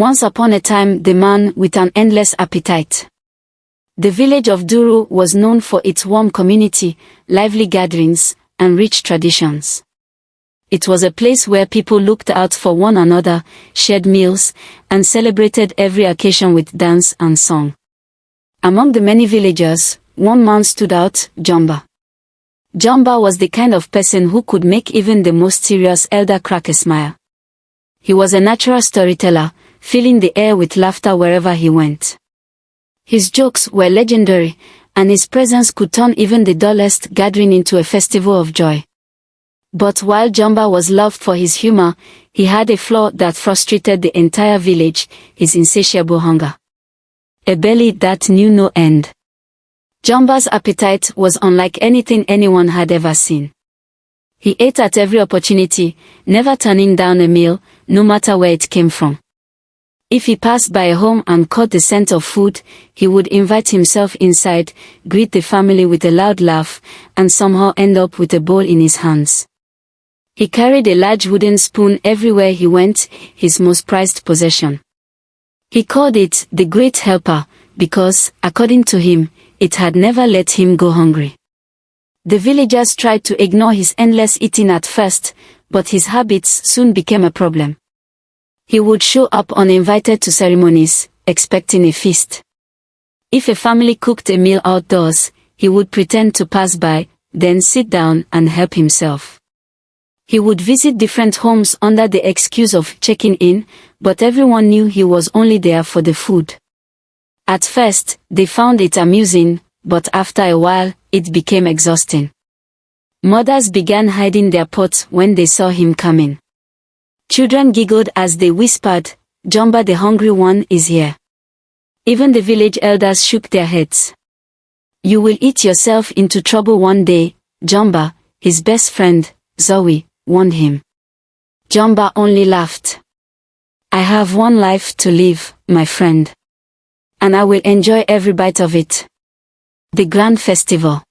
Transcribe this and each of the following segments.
Once upon a time, the man with an endless appetite. The village of Duru was known for its warm community, lively gatherings, and rich traditions. It was a place where people looked out for one another, shared meals, and celebrated every occasion with dance and song. Among the many villagers, one man stood out, Jumba. Jumba was the kind of person who could make even the most serious elder crack a smile. He was a natural storyteller, filling the air with laughter wherever he went. His jokes were legendary, and his presence could turn even the dullest gathering into a festival of joy. But while Jumba was loved for his humor, he had a flaw that frustrated the entire village: his insatiable hunger. A belly that knew no end. Jumba's appetite was unlike anything anyone had ever seen. He ate at every opportunity, never turning down a meal, no matter where it came from. If he passed by a home and caught the scent of food, he would invite himself inside, greet the family with a loud laugh, and somehow end up with a bowl in his hands. He carried a large wooden spoon everywhere he went, his most prized possession. He called it the Great Helper, because, according to him, it had never let him go hungry. The villagers tried to ignore his endless eating at first, but his habits soon became a problem. He would show up uninvited to ceremonies, expecting a feast. If a family cooked a meal outdoors, he would pretend to pass by, then sit down and help himself. He would visit different homes under the excuse of checking in, but everyone knew he was only there for the food. At first, they found it amusing, but after a while, it became exhausting. Mothers began hiding their pots when they saw him coming. Children giggled as they whispered, "Jumba the hungry one is here." Even the village elders shook their heads. "You will eat yourself into trouble one day," Jumba, his best friend, Zoe, warned him. Jumba only laughed. "I have one life to live, my friend. And I will enjoy every bite of it." The Grand Festival.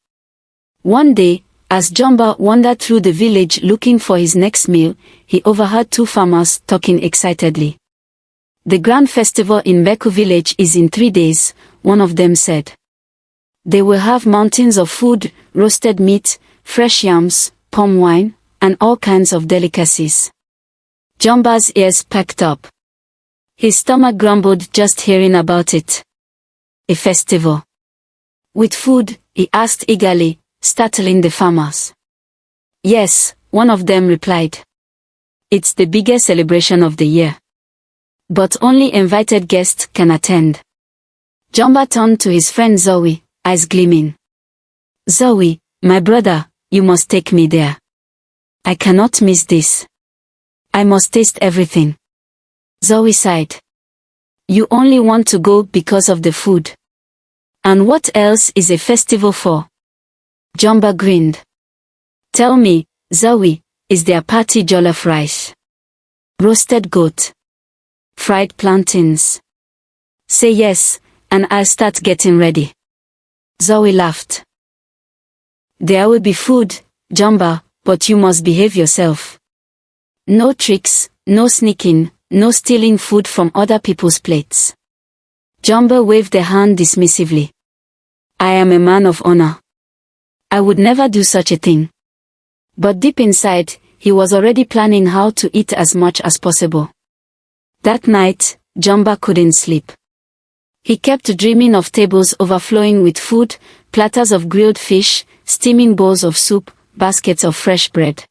One day, as Jumba wandered through the village looking for his next meal, he overheard two farmers talking excitedly. "The Grand Festival in Beku village is in 3 days," one of them said. "They will have mountains of food, roasted meat, fresh yams, palm wine, and all kinds of delicacies." Jumba's ears perked up. His stomach grumbled just hearing about it. A festival. With food, he asked eagerly, startling the farmers. "Yes," one of them replied. "It's the biggest celebration of the year. But only invited guests can attend." Jumba turned to his friend Zoe, eyes gleaming. "Zoe, my brother, you must take me there. I cannot miss this. I must taste everything." Zoe sighed. "You only want to go because of the food. And what else is a festival for?" Jumba grinned. "Tell me, Zoe, is there party jollof rice? Roasted goat? Fried plantains? Say yes, and I'll start getting ready." Zoe laughed. "There will be food, Jumba, but you must behave yourself. No tricks, no sneaking, no stealing food from other people's plates." Jumba waved a hand dismissively. "I am a man of honor. I would never do such a thing." But deep inside, he was already planning how to eat as much as possible. That night, Jumba couldn't sleep. He kept dreaming of tables overflowing with food, platters of grilled fish, steaming bowls of soup, baskets of fresh bread.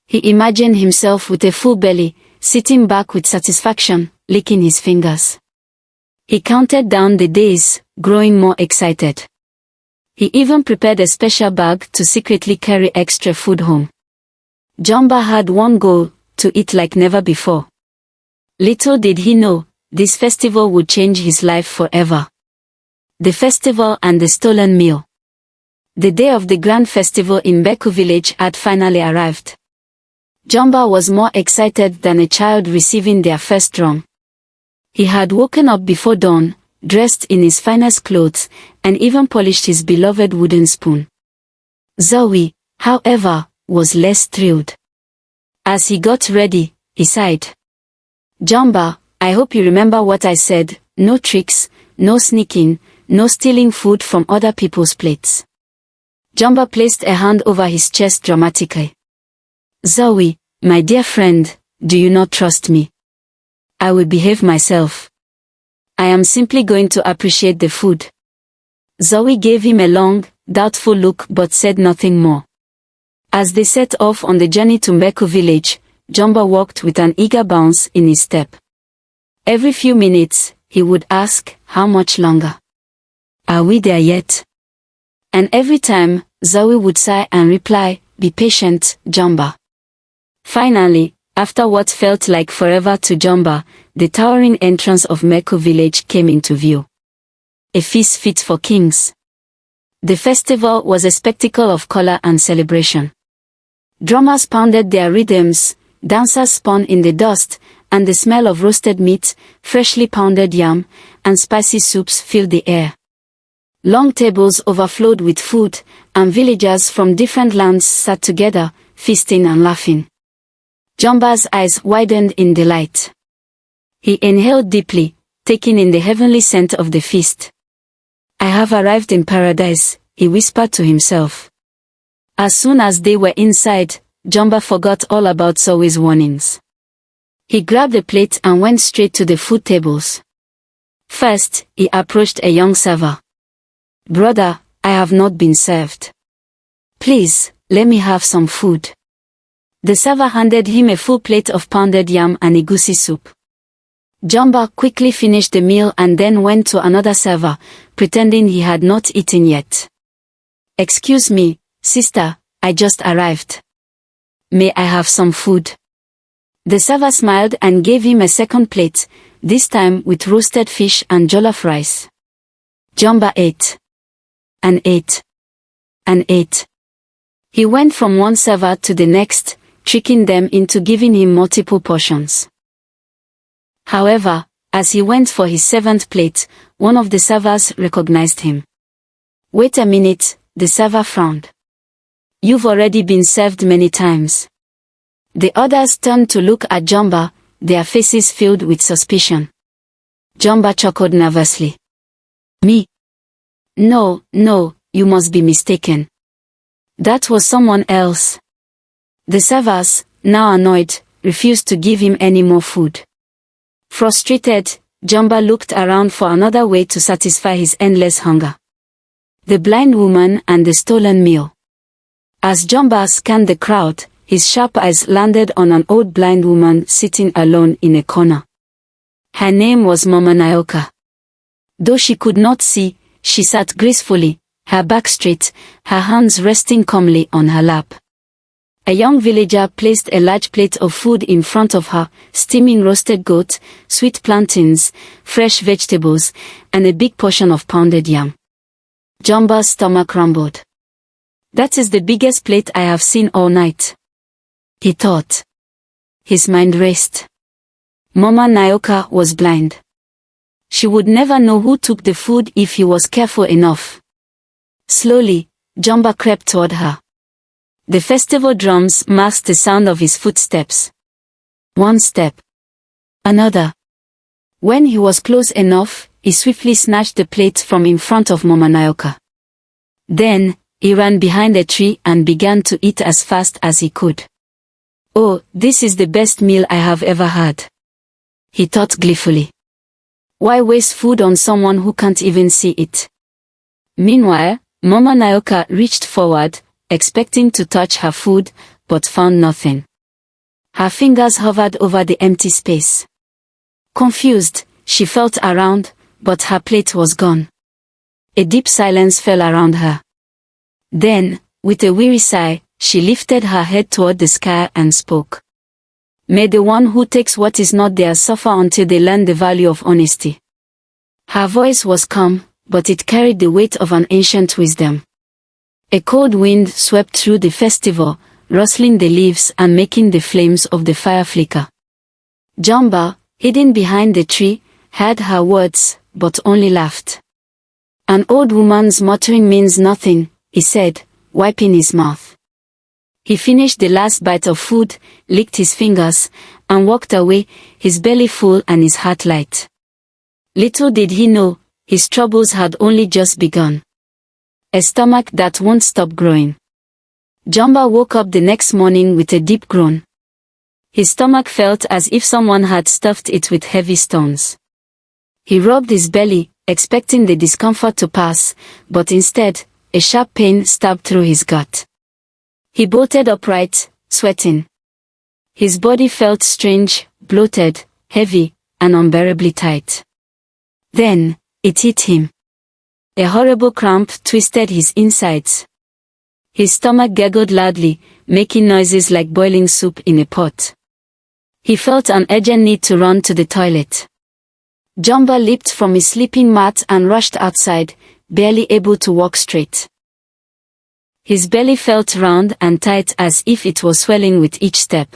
He imagined himself with a full belly, sitting back with satisfaction, licking his fingers. He counted down the days, growing more excited. He even prepared a special bag to secretly carry extra food home. Jumba had one goal: to eat like never before. Little did he know, this festival would change his life forever. The festival and the stolen meal. The day of the Grand Festival in Beku village had finally arrived. Jumba was more excited than a child receiving their first drum. He had woken up before dawn, dressed in his finest clothes, and even polished his beloved wooden spoon. Zoe, however, was less thrilled. As he got ready, he sighed. "Jumba, I hope you remember what I said, no tricks, no sneaking, no stealing food from other people's plates. Jumba placed a hand over his chest dramatically. Zoe, my dear friend, do you not trust me? I will behave myself. I am simply going to appreciate the food. Zoe gave him a long, doubtful look but said nothing more. As they set off on the journey to Mbeko village, Jumba walked with an eager bounce in his step. Every few minutes, he would ask, how much longer? Are we there yet? And every time, Zoe would sigh and reply, be patient, Jumba. Finally, after what felt like forever to Jumba, the towering entrance of Mbeko village came into view. A feast fit for kings. The festival was a spectacle of color and celebration. Drummers pounded their rhythms, dancers spun in the dust, and the smell of roasted meat, freshly pounded yam, and spicy soups filled the air. Long tables overflowed with food, and villagers from different lands sat together, feasting and laughing. Jumba's eyes widened in delight. He inhaled deeply, taking in the heavenly scent of the feast. I have arrived in paradise, he whispered to himself. As soon as they were inside, Jumba forgot all about Zoe's warnings. He grabbed a plate and went straight to the food tables. First, he approached a young server. Brother, I have not been served. Please, let me have some food. The server handed him a full plate of pounded yam and egusi soup. Jumba quickly finished the meal and then went to another server, pretending he had not eaten yet. Excuse me, sister, I just arrived. May I have some food? The server smiled and gave him a second plate, this time with roasted fish and jollof rice. Jumba ate. And ate. And ate. He went from one server to the next, tricking them into giving him multiple portions. However, as he went for his seventh plate, one of the servers recognized him. Wait a minute, the server frowned. You've already been served many times. The others turned to look at Jumba, their faces filled with suspicion. Jumba chuckled nervously. Me? No, you must be mistaken. That was someone else. The servers, now annoyed, refused to give him any more food. Frustrated, Jumba looked around for another way to satisfy his endless hunger. The blind woman and the stolen meal. As Jumba scanned the crowd, his sharp eyes landed on an old blind woman sitting alone in a corner. Her name was Mama Nayoka. Though she could not see, she sat gracefully, her back straight, her hands resting calmly on her lap. A young villager placed a large plate of food in front of her, steaming roasted goat, sweet plantains, fresh vegetables, and a big portion of pounded yam. Jumba's stomach rumbled. That is the biggest plate I have seen all night, he thought. His mind raced. Mama Nayoka was blind. She would never know who took the food if he was careful enough. Slowly, Jumba crept toward her. The festival drums masked the sound of his footsteps. One step. Another. When he was close enough, he swiftly snatched the plate from in front of Mama Nayoka. Then, he ran behind a tree and began to eat as fast as he could. Oh, this is the best meal I have ever had, he thought gleefully. Why waste food on someone who can't even see it? Meanwhile, Mama Nayoka reached forward, expecting to touch her food, but found nothing. Her fingers hovered over the empty space. Confused, she felt around, but her plate was gone. A deep silence fell around her. Then, with a weary sigh, she lifted her head toward the sky and spoke. May the one who takes what is not theirs suffer until they learn the value of honesty. Her voice was calm, but it carried the weight of an ancient wisdom. A cold wind swept through the festival, rustling the leaves and making the flames of the fire flicker. Jumba, hidden behind the tree, heard her words, but only laughed. An old woman's muttering means nothing, he said, wiping his mouth. He finished the last bite of food, licked his fingers, and walked away, his belly full and his heart light. Little did he know, his troubles had only just begun. A stomach that won't stop growing. Jumba woke up the next morning with a deep groan. His stomach felt as if someone had stuffed it with heavy stones. He rubbed his belly, expecting the discomfort to pass, but instead, a sharp pain stabbed through his gut. He bolted upright, sweating. His body felt strange, bloated, heavy, and unbearably tight. Then, it hit him. A horrible cramp twisted his insides. His stomach gurgled loudly, making noises like boiling soup in a pot. He felt an urgent need to run to the toilet. Jumba leaped from his sleeping mat and rushed outside, barely able to walk straight. His belly felt round and tight as if it was swelling with each step.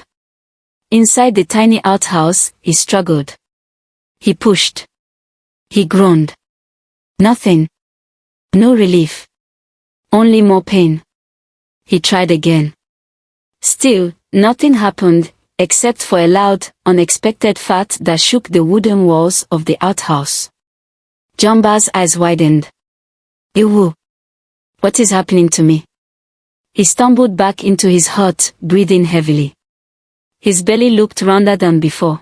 Inside the tiny outhouse, he struggled. He pushed. He groaned. Nothing. No relief. Only more pain. He tried again. Still, nothing happened, except for a loud, unexpected fart that shook the wooden walls of the outhouse. Jumba's eyes widened. Ew! What is happening to me? He stumbled back into his hut, breathing heavily. His belly looked rounder than before.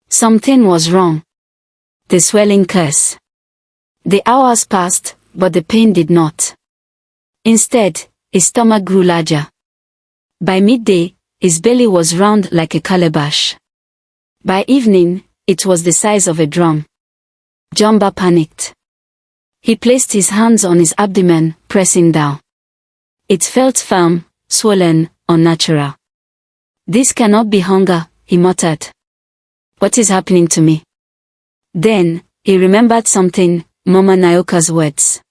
Something was wrong. The swelling curse. The hours passed, but the pain did not. Instead, his stomach grew larger. By midday, his belly was round like a calabash. By evening, it was the size of a drum. Jumba panicked. He placed his hands on his abdomen, pressing down. It felt firm, swollen, unnatural. This cannot be hunger, he muttered. What is happening to me? Then, he remembered something, Mama Nayoka's words.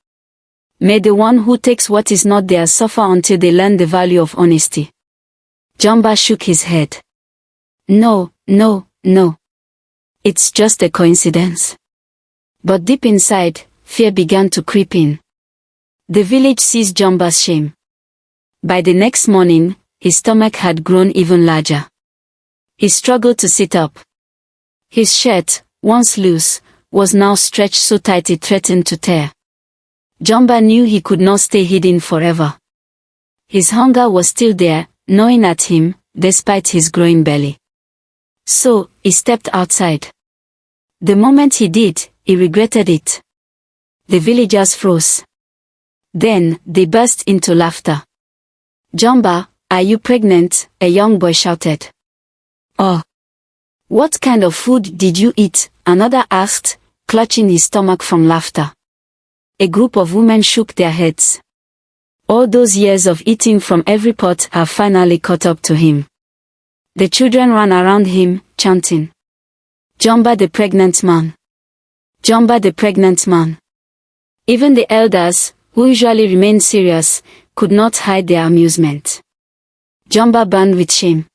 May the one who takes what is not theirs suffer until they learn the value of honesty. Jumba shook his head. No, no, no. It's just a coincidence. But deep inside, fear began to creep in. The village sees Jumba's shame. By the next morning, his stomach had grown even larger. He struggled to sit up. His shirt, once loose, was now stretched so tight it threatened to tear. Jumba knew he could not stay hidden forever. His hunger was still there, gnawing at him, despite his growing belly. So, he stepped outside. The moment he did, he regretted it. The villagers froze. Then, they burst into laughter. Jumba, are you pregnant? A young boy shouted. Oh! What kind of food did you eat? Another asked, clutching his stomach from laughter. A group of women shook their heads. All those years of eating from every pot have finally caught up to him. The children ran around him, chanting. Jumba the pregnant man. Jumba the pregnant man. Even the elders, who usually remained serious, could not hide their amusement. Jumba burned with shame.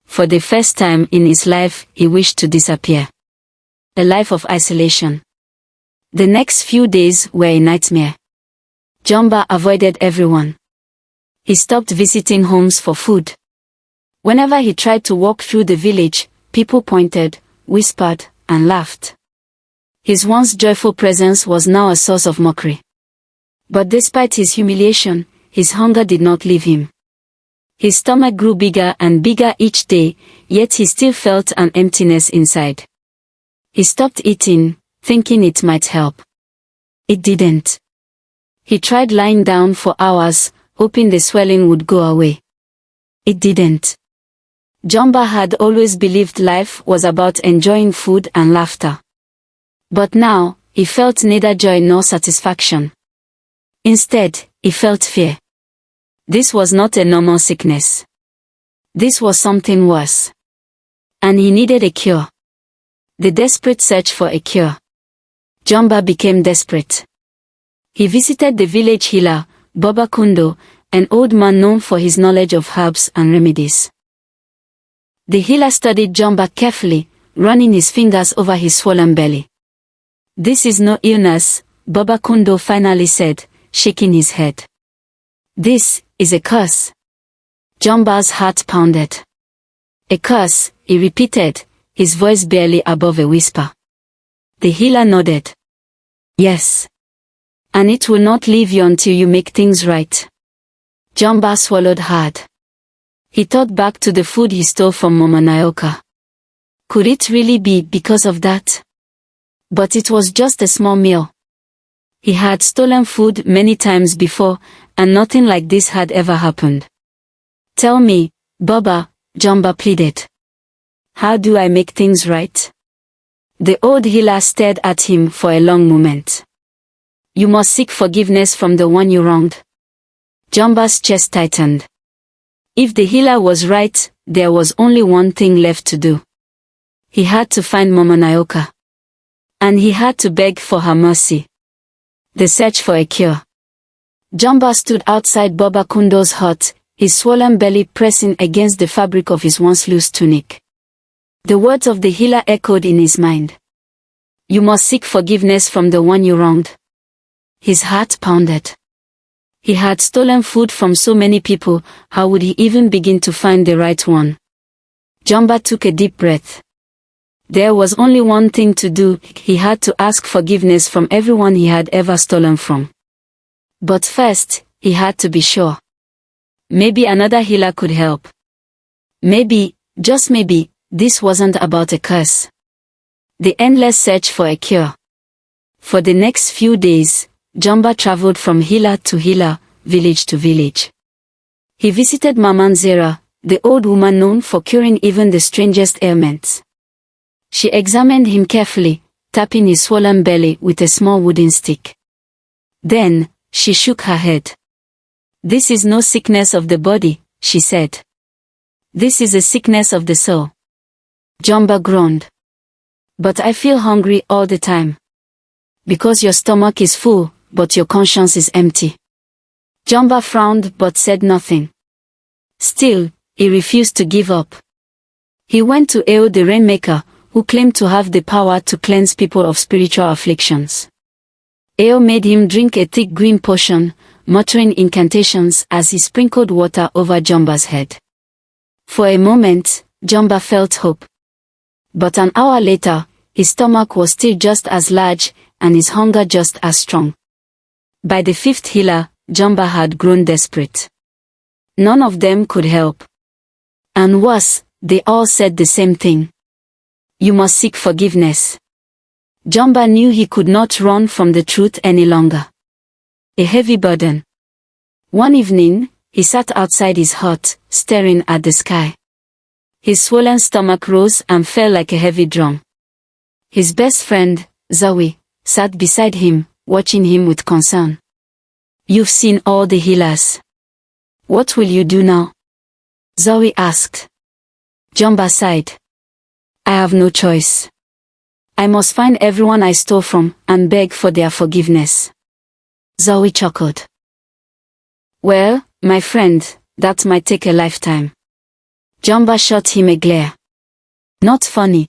For the first time in his life, he wished to disappear. A life of isolation. The next few days were a nightmare. Jumba avoided everyone. He stopped visiting homes for food. Whenever he tried to walk through the village, people pointed, whispered, and laughed. His once joyful presence was now a source of mockery. But despite his humiliation, his hunger did not leave him. His stomach grew bigger and bigger each day, yet he still felt an emptiness inside. He stopped eating, thinking it might help. It didn't. He tried lying down for hours, hoping the swelling would go away. It didn't. Jumba had always believed life was about enjoying food and laughter. But now, he felt neither joy nor satisfaction. Instead, he felt fear. This was not a normal sickness. This was something worse. And he needed a cure. The desperate search for a cure. Jumba became desperate. He visited the village healer, Baba Kundo, an old man known for his knowledge of herbs and remedies. The healer studied Jumba carefully, running his fingers over his swollen belly. This is no illness, Baba Kundo finally said, shaking his head. This is a curse. Jumba's heart pounded. A curse, he repeated, his voice barely above a whisper. The healer nodded. Yes. And it will not leave you until you make things right. Jumba swallowed hard. He thought back to the food he stole from Mama Naoka. Could it really be because of that? But it was just a small meal. He had stolen food many times before, and nothing like this had ever happened. Tell me, Baba, Jumba pleaded. How do I make things right? The old healer stared at him for a long moment. You must seek forgiveness from the one you wronged. Jumba's chest tightened. If the healer was right, there was only one thing left to do. He had to find Mama Naoka. And he had to beg for her mercy. The search for a cure. Jumba stood outside Baba Kundo's hut, his swollen belly pressing against the fabric of his once loose tunic. The words of the healer echoed in his mind. You must seek forgiveness from the one you wronged. His heart pounded. He had stolen food from so many people, how would he even begin to find the right one? Jumba took a deep breath. There was only one thing to do, he had to ask forgiveness from everyone he had ever stolen from. But first, he had to be sure. Maybe another healer could help. Maybe, just maybe, this wasn't about a curse. The endless search for a cure. For the next few days, Jumba traveled from healer to healer, village to village. He visited Maman Zera, the old woman known for curing even the strangest ailments. She examined him carefully, tapping his swollen belly with a small wooden stick. Then, she shook her head. This is no sickness of the body, she said. This is a sickness of the soul. Jumba groaned. But I feel hungry all the time. Because your stomach is full, but your conscience is empty. Jumba frowned but said nothing. Still, he refused to give up. He went to Eo the Rainmaker, who claimed to have the power to cleanse people of spiritual afflictions. Eo made him drink a thick green potion, muttering incantations as he sprinkled water over Jumba's head. For a moment, Jumba felt hope. But an hour later, his stomach was still just as large, and his hunger just as strong. By the fifth healer, Jumba had grown desperate. None of them could help. And worse, they all said the same thing. You must seek forgiveness. Jumba knew he could not run from the truth any longer. A heavy burden. One evening, he sat outside his hut, staring at the sky. His swollen stomach rose and fell like a heavy drum. His best friend, Zawi, sat beside him, watching him with concern. You've seen all the healers. What will you do now? Zawi asked. Jumba sighed. I have no choice. I must find everyone I stole from and beg for their forgiveness. Zawi chuckled. Well, my friend, that might take a lifetime. Jumba shot him a glare. Not funny.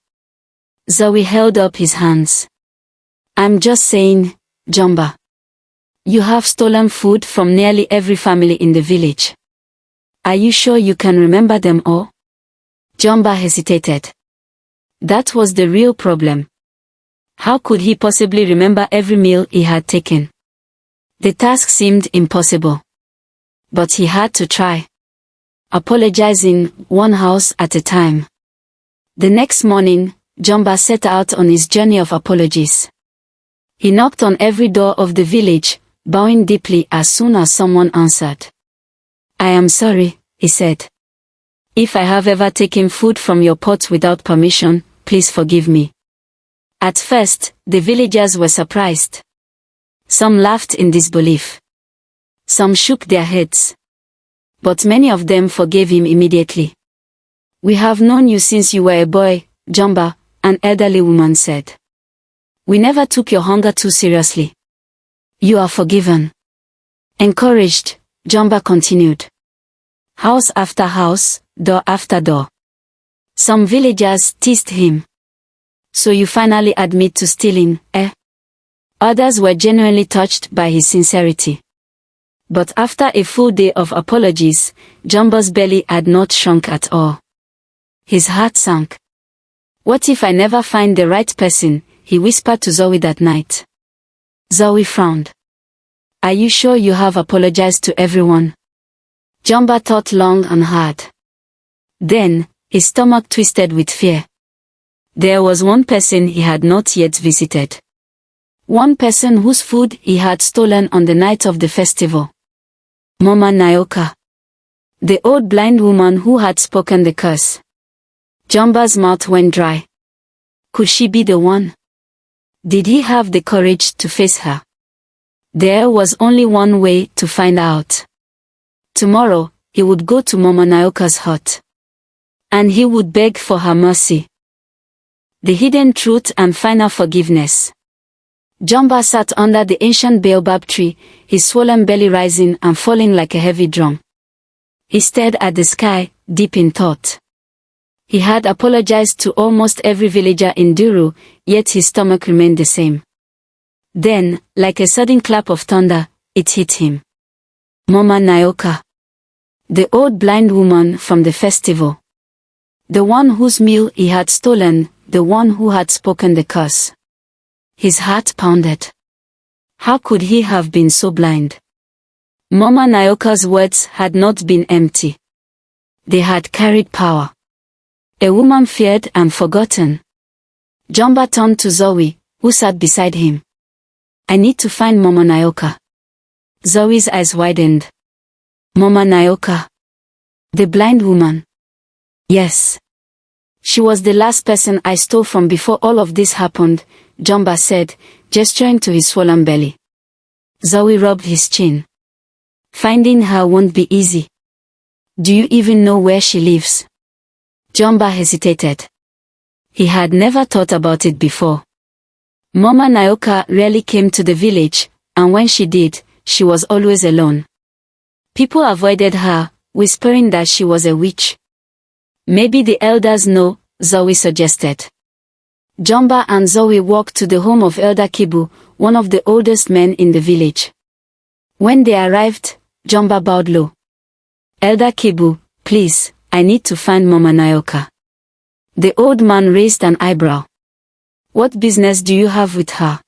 Zawi held up his hands. I'm just saying, Jumba. You have stolen food from nearly every family in the village. Are you sure you can remember them all? Jumba hesitated. That was the real problem. How could he possibly remember every meal he had taken? The task seemed impossible. But he had to try. Apologizing, one house at a time. The next morning, Jumba set out on his journey of apologies. He knocked on every door of the village, bowing deeply as soon as someone answered. I am sorry, he said. If I have ever taken food from your pot without permission, please forgive me. At first, the villagers were surprised. Some laughed in disbelief. Some shook their heads. But many of them forgave him immediately. We have known you since you were a boy, Jumba, an elderly woman said. We never took your hunger too seriously. You are forgiven. Encouraged, Jumba continued. House after house, door after door. Some villagers teased him. So you finally admit to stealing, eh? Others were genuinely touched by his sincerity. But after a full day of apologies, Jumba's belly had not shrunk at all. His heart sank. What if I never find the right person, he whispered to Zoe that night. Zoe frowned. Are you sure you have apologized to everyone? Jumba thought long and hard. Then, his stomach twisted with fear. There was one person he had not yet visited. One person whose food he had stolen on the night of the festival. Mama Naoka. The old blind woman who had spoken the curse. Jumba's mouth went dry. Could she be the one? Did he have the courage to face her? There was only one way to find out. Tomorrow, he would go to Mama Naoka's hut. And he would beg for her mercy. The hidden truth and final forgiveness. Jumba sat under the ancient baobab tree, his swollen belly rising and falling like a heavy drum. He stared at the sky, deep in thought. He had apologized to almost every villager in Duru, yet his stomach remained the same. Then, like a sudden clap of thunder, it hit him. Mama Naoka. The old blind woman from the festival. The one whose meal he had stolen, the one who had spoken the curse. His heart pounded. How could he have been so blind? Mama Naoka's words had not been empty. They had carried power. A woman feared and forgotten. Jumba turned to Zoe, who sat beside him. I need to find Mama Naoka. Zoe's eyes widened. Mama Naoka. The blind woman. Yes. She was the last person I stole from before all of this happened, Jumba said, gesturing to his swollen belly. Zoe rubbed his chin. Finding her won't be easy. Do you even know where she lives? Jumba hesitated. He had never thought about it before. Mama Naoka rarely came to the village, and when she did, she was always alone. People avoided her, whispering that she was a witch. Maybe the elders know, Zoe suggested. Jumba and Zoe walked to the home of Elder Kibu, one of the oldest men in the village. When they arrived, Jumba bowed low. Elder Kibu, please, I need to find Mama Naoka. The old man raised an eyebrow. What business do you have with her?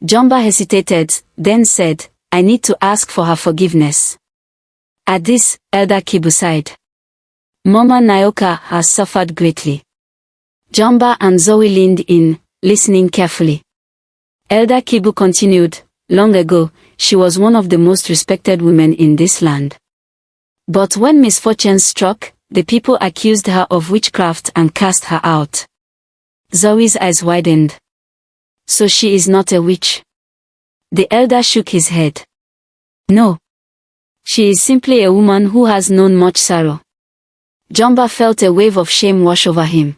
Jumba hesitated, then said, I need to ask for her forgiveness. At this, Elder Kibu sighed. Mama Naoka has suffered greatly. Jumba and Zoe leaned in, listening carefully. Elder Kibu continued, long ago, she was one of the most respected women in this land. But when misfortune struck, the people accused her of witchcraft and cast her out. Zoe's eyes widened. So she is not a witch? The elder shook his head. No. She is simply a woman who has known much sorrow. Jumba felt a wave of shame wash over him.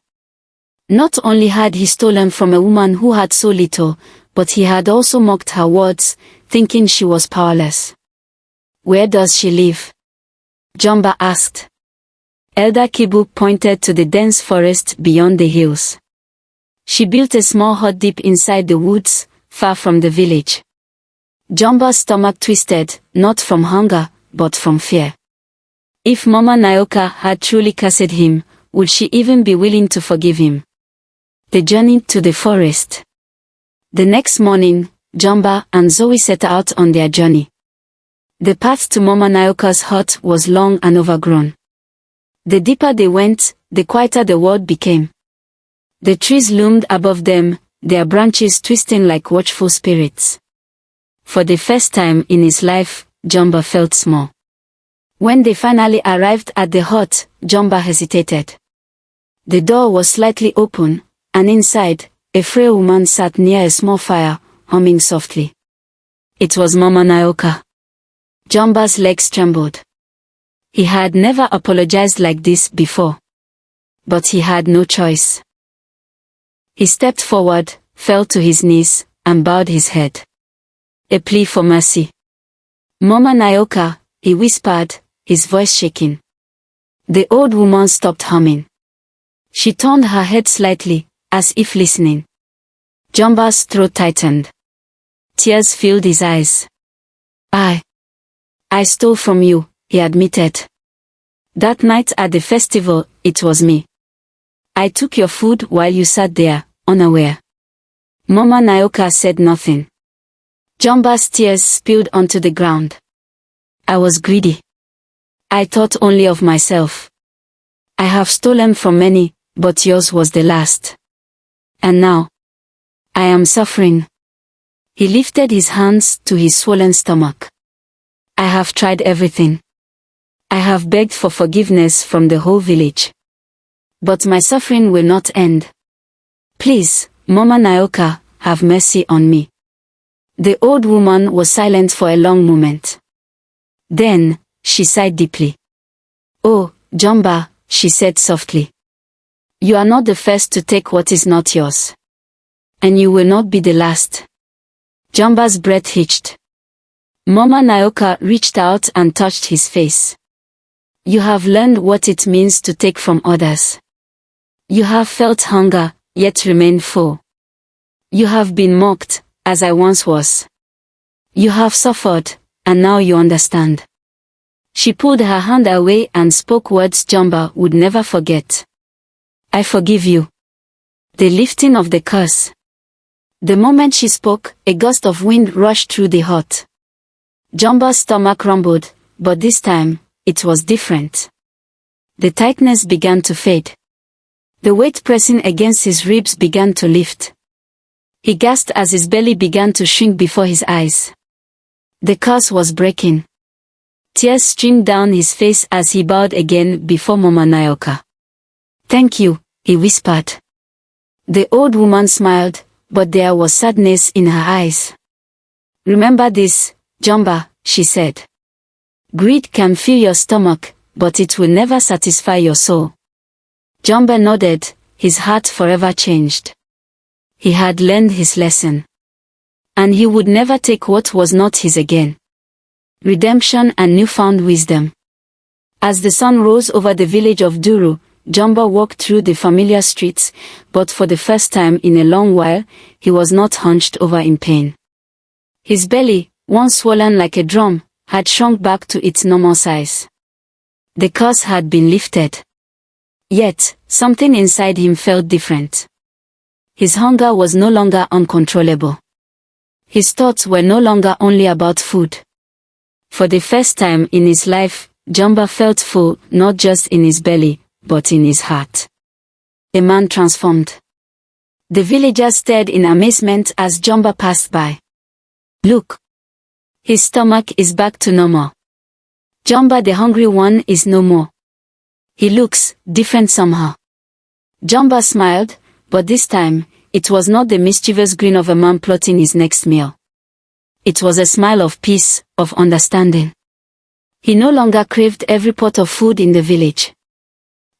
Not only had he stolen from a woman who had so little, but he had also mocked her words, thinking she was powerless. Where does she live? Jumba asked. Elder Kibu pointed to the dense forest beyond the hills. She built a small hut deep inside the woods, far from the village. Jumba's stomach twisted, not from hunger, but from fear. If Mama Naoka had truly cursed him, would she even be willing to forgive him? They journeyed to the forest. The next morning, Jumba and Zoe set out on their journey. The path to Mama Naoka's hut was long and overgrown. The deeper they went, the quieter the world became. The trees loomed above them, their branches twisting like watchful spirits. For the first time in his life, Jumba felt small. When they finally arrived at the hut, Jumba hesitated. The door was slightly open, and inside, a frail woman sat near a small fire, humming softly. It was Mama Naoka. Jumba's legs trembled. He had never apologized like this before. But he had no choice. He stepped forward, fell to his knees, and bowed his head. A plea for mercy. Mama Naoka, he whispered, his voice shaking. The old woman stopped humming. She turned her head slightly, as if listening. Jumba's throat tightened. Tears filled his eyes. I stole from you, he admitted. That night at the festival, it was me. I took your food while you sat there, unaware. Mama Naoka said nothing. Jumba's tears spilled onto the ground. I was greedy. I thought only of myself. I have stolen from many, but yours was the last. And now, I am suffering. He lifted his hands to his swollen stomach. I have tried everything. I have begged for forgiveness from the whole village. But my suffering will not end. Please, Mama Naoka, have mercy on me. The old woman was silent for a long moment. Then, she sighed deeply. Oh, Jumba, she said softly. You are not the first to take what is not yours. And you will not be the last. Jumba's breath hitched. Mama Naoka reached out and touched his face. You have learned what it means to take from others. You have felt hunger, yet remained full. You have been mocked, as I once was. You have suffered, and now you understand. She pulled her hand away and spoke words Jumba would never forget. I forgive you. The lifting of the curse. The moment she spoke, a gust of wind rushed through the hut. Jumba's stomach rumbled, but this time, it was different. The tightness began to fade. The weight pressing against his ribs began to lift. He gasped as his belly began to shrink before his eyes. The curse was breaking. Tears streamed down his face as he bowed again before Mama Naoka. Thank you, he whispered. The old woman smiled, but there was sadness in her eyes. Remember this, Jumba, she said. Greed can fill your stomach, but it will never satisfy your soul. Jumba nodded, his heart forever changed. He had learned his lesson. And he would never take what was not his again. Redemption and newfound wisdom. As the sun rose over the village of Duru, Jumba walked through the familiar streets, but for the first time in a long while, he was not hunched over in pain. His belly, once swollen like a drum, had shrunk back to its normal size. The curse had been lifted. Yet, something inside him felt different. His hunger was no longer uncontrollable. His thoughts were no longer only about food. For the first time in his life, Jumba felt full, not just in his belly, but in his heart. A man transformed. The villagers stared in amazement as Jumba passed by. Look! His stomach is back to normal. Jumba the hungry one is no more. He looks different somehow. Jumba smiled, but this time, it was not the mischievous grin of a man plotting his next meal. It was a smile of peace, of understanding. He no longer craved every pot of food in the village.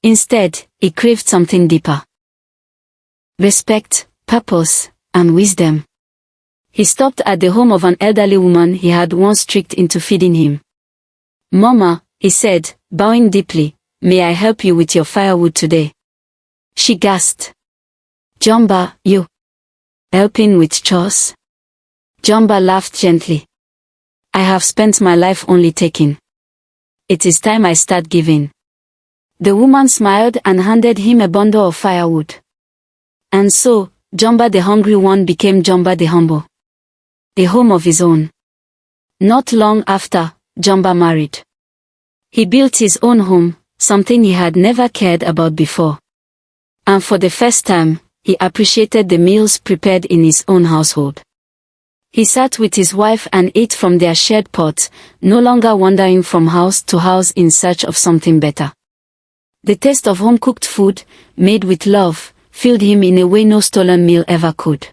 Instead, he craved something deeper. Respect, purpose, and wisdom. He stopped at the home of an elderly woman he had once tricked into feeding him. Mama, he said, bowing deeply, may I help you with your firewood today? She gasped. Jumba, you helping with chores? Jumba laughed gently. I have spent my life only taking. It is time I start giving. The woman smiled and handed him a bundle of firewood. And so, Jumba the hungry one became Jumba the humble. A home of his own. Not long after, Jumba married. He built his own home, something he had never cared about before. And for the first time, he appreciated the meals prepared in his own household. He sat with his wife and ate from their shared pot, no longer wandering from house to house in search of something better. The taste of home-cooked food, made with love, filled him in a way no stolen meal ever could.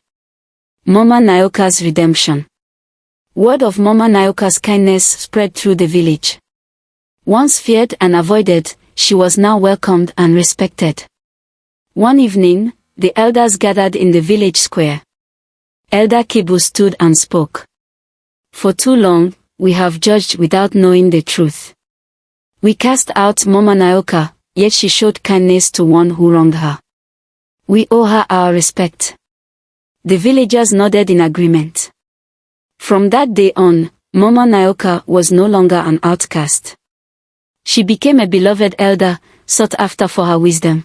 Mama Naoka's redemption. Word of Mama Naoka's kindness spread through the village. Once feared and avoided, she was now welcomed and respected. One evening, the elders gathered in the village square. Elder Kibu stood and spoke. For too long, we have judged without knowing the truth. We cast out Mama Naoka, yet she showed kindness to one who wronged her. We owe her our respect. The villagers nodded in agreement. From that day on, Mama Naoka was no longer an outcast. She became a beloved elder, sought after for her wisdom.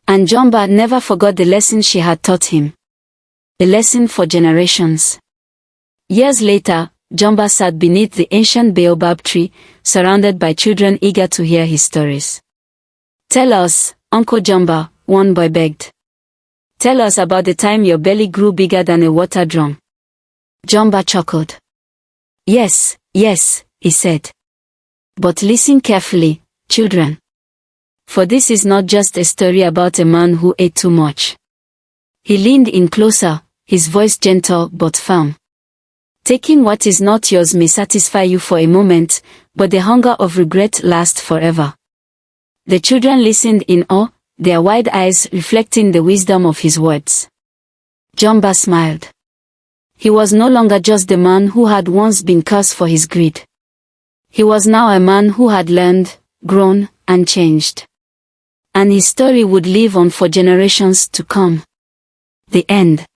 And Jumba never forgot the lesson she had taught him. A lesson for generations. Years later, Jumba sat beneath the ancient baobab tree, surrounded by children eager to hear his stories. "Tell us, Uncle Jumba," one boy begged. "Tell us about the time your belly grew bigger than a water drum." Jumba chuckled. Yes, he said. "But listen carefully, children. For this is not just a story about a man who ate too much." He leaned in closer, his voice gentle but firm. "Taking what is not yours may satisfy you for a moment, but the hunger of regret lasts forever." The children listened in awe, their wide eyes reflecting the wisdom of his words. Jumba smiled. He was no longer just the man who had once been cursed for his greed. He was now a man who had learned, grown, and changed. And his story would live on for generations to come. The end.